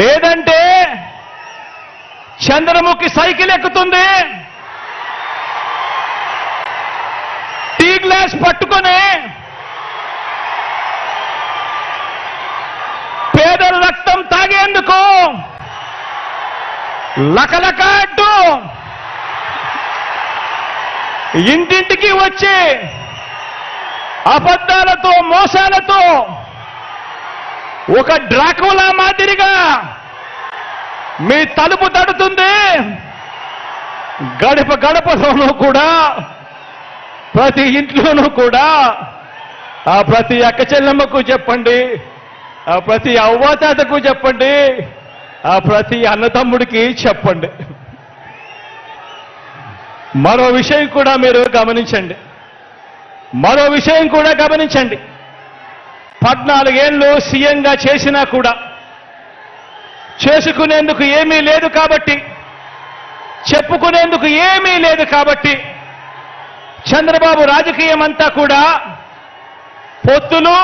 లేదంటే చంద్రముఖి సైకిల్ ఎక్కుతుంది, tea glass పట్టుకొని పేదల రక్తం తాగేందుకు లకలక అంటూ ఇంటింటికి వచ్చి అబద్ధాలతో మోసాలతో ఒక డ్రాకులా మాదిరిగా మీ తలుపు తడుతుంది. గడప గడపలోనూ కూడా ప్రతి ఇంట్లోనూ కూడా ఆ ప్రతి అక్క చెల్లెమ్మకు చెప్పండి, ఆ ప్రతి అవ్వాతాతకు చెప్పండి, ఆ ప్రతి అన్నతమ్ముడికి చెప్పండి. మరో విషయం కూడా మీరు గమనించండి, 14 ఏళ్ళు సీఎంగా చేసినా కూడా చేసుకునేందుకు ఏమీ లేదు కాబట్టి, చెప్పుకునేందుకు ఏమీ లేదు కాబట్టి చంద్రబాబు రాజకీయం అంతా కూడా పొత్తులు,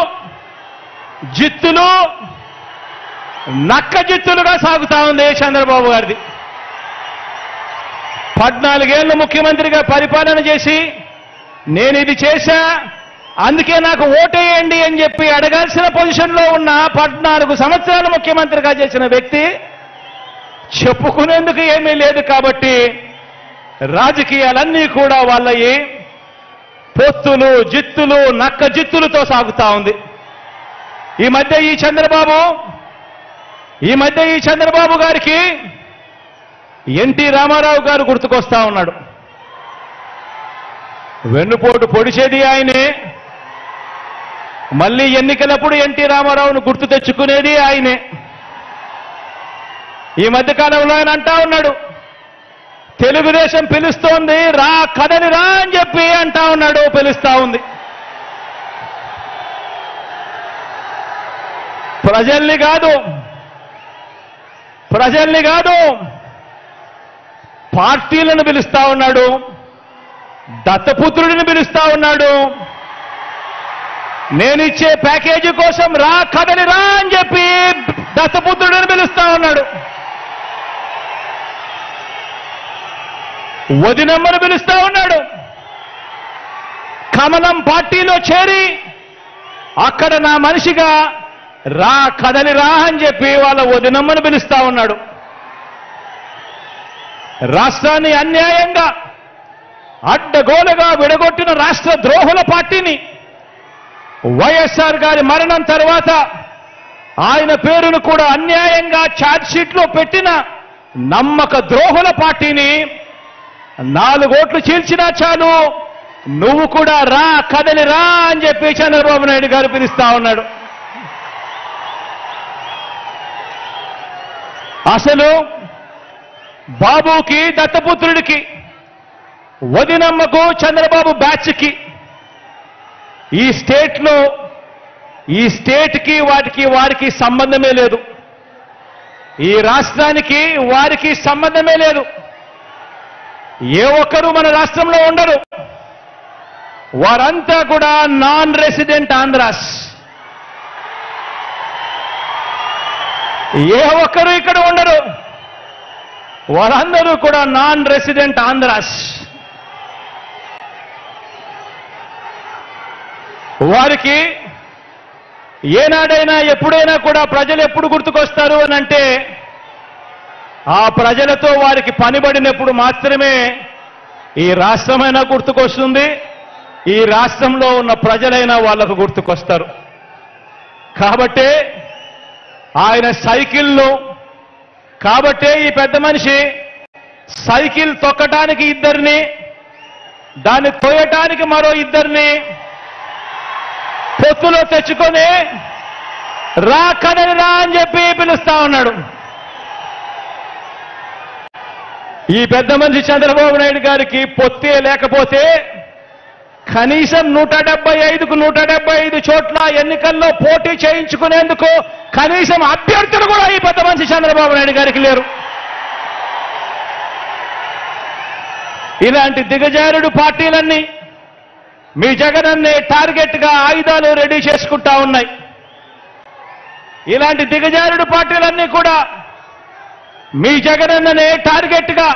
జిత్తులు, నక్క జిత్తులుగా సాగుతా ఉంది చంద్రబాబు గారిది. 14 ఏళ్ళు ముఖ్యమంత్రిగా పరిపాలన చేసి నేను ఇది చేశా అందుకే నాకు ఓటేయండి అని చెప్పి అడగాల్సిన పొజిషన్లో ఉన్న 14 సంవత్సరాలు ముఖ్యమంత్రిగా చేసిన వ్యక్తి చెప్పుకునేందుకు ఏమీ లేదు కాబట్టి రాజకీయాలన్నీ కూడా వాళ్ళయి పొత్తులు, జిత్తులు, నక్క జిత్తులతో సాగుతా ఉంది. ఈ మధ్య ఈ చంద్రబాబు గారికి ఎన్టీ రామారావు గారు గుర్తుకొస్తా ఉన్నాడు. వెన్నుపోటు పొడిచేది ఆయనే, మళ్ళీ ఎన్నికలప్పుడు ఎన్టీ రామారావును గుర్తు తెచ్చుకునేది ఆయనే. ఈ మధ్యకాలంలో ఆయన అంటా ఉన్నాడు, తెలుగుదేశం పిలుస్తోంది రా కదలి రా అని చెప్పి అంటా ఉన్నాడు, పిలుస్తా ఉంది. ప్రజల్ని కాదు పార్టీలను పిలుస్తా ఉన్నాడు, దత్తపుత్రుడిని పిలుస్తా ఉన్నాడు. నేనిచ్చే ప్యాకేజీ కోసం రా కదలి రా అని చెప్పి దత్తపుత్రుడిని పిలుస్తా ఉన్నాడు. వదినమ్మను పిలుస్తా ఉన్నాడు. కమలం పార్టీలో చేరి అక్కడ నా మనిషిగా రా కదలి రా అని చెప్పి వాళ్ళ వదినమ్మను పిలుస్తా ఉన్నాడు. రాష్ట్రాన్ని అన్యాయంగా అడ్డగోలుగా విడగొట్టిన రాష్ట్ర ద్రోహుల పార్టీని వైఎస్ఆర్ గారి మరణం తర్వాత ఆయన పేరును కూడా అన్యాయంగా ఛార్జ్షీట్లో పెట్టిన నమ్మక ద్రోహుల పార్టీని 4 ఓట్లు చీల్చినా చాలు నువ్వు కూడా రా కదలి రా అని చెప్పి చంద్రబాబు నాయుడు గారు పిలుస్తా ఉన్నాడు. అసలు బాబుకి, దత్తపుత్రుడికి, వదినమ్మకు, చంద్రబాబు బ్యాచ్కి ఈ స్టేట్కి వారికి సంబంధమే లేదు. ఈ రాష్ట్రానికి వారికి సంబంధమే లేదు. ఏ ఒక్కరూ మన రాష్ట్రంలో ఉండరు. వారంతా కూడా నాన్ రెసిడెంట్ ఆంధ్రాస్. ఏ ఒక్కరూ ఇక్కడ ఉండరు. వారందరూ కూడా నాన్ రెసిడెంట్ ఆంధ్రాస్. వారికి ఏనాడైనా ఎప్పుడైనా కూడా ప్రజలు ఎప్పుడు గుర్తుకొస్తారు అని అంటే ఆ ప్రజలతో వారికి పనిబడినప్పుడు మాత్రమే ఈ రాష్ట్రమైనా గుర్తుకొస్తుంది, ఈ రాష్ట్రంలో ఉన్న ప్రజలైనా వాళ్లకు గుర్తుకొస్తారు. కాబట్టే ఆయన ఈ పెద్ద మనిషి సైకిల్ తొక్కటానికి 2 దాన్ని తోయటానికి మరో 2 పొత్తులో తెచ్చుకొని రా కదలి రా అని చెప్పి పిలుస్తా ఉన్నాడు. ఈ పెద్ద మనిషి చంద్రబాబు నాయుడు గారికి పొత్తే లేకపోతే కనీసం 175కు 175 చోట్ల ఎన్నికల్లో పోటీ చేయించుకునేందుకు కనీసం అభ్యర్థులు కూడా ఈ పెద్ద మనిషి చంద్రబాబు నాయుడు గారికి లేరు. ఇలాంటి దిగజారుడు పార్టీలన్నీ మీ జగనన్నే టార్గెట్ గా ఆయుధాలు రెడీ చేసుకుంటా ఉన్నాయి. ఇలాంటి దిగజారుడు పార్టీలన్నీ కూడా మీ జగనన్ననే టార్గెట్గా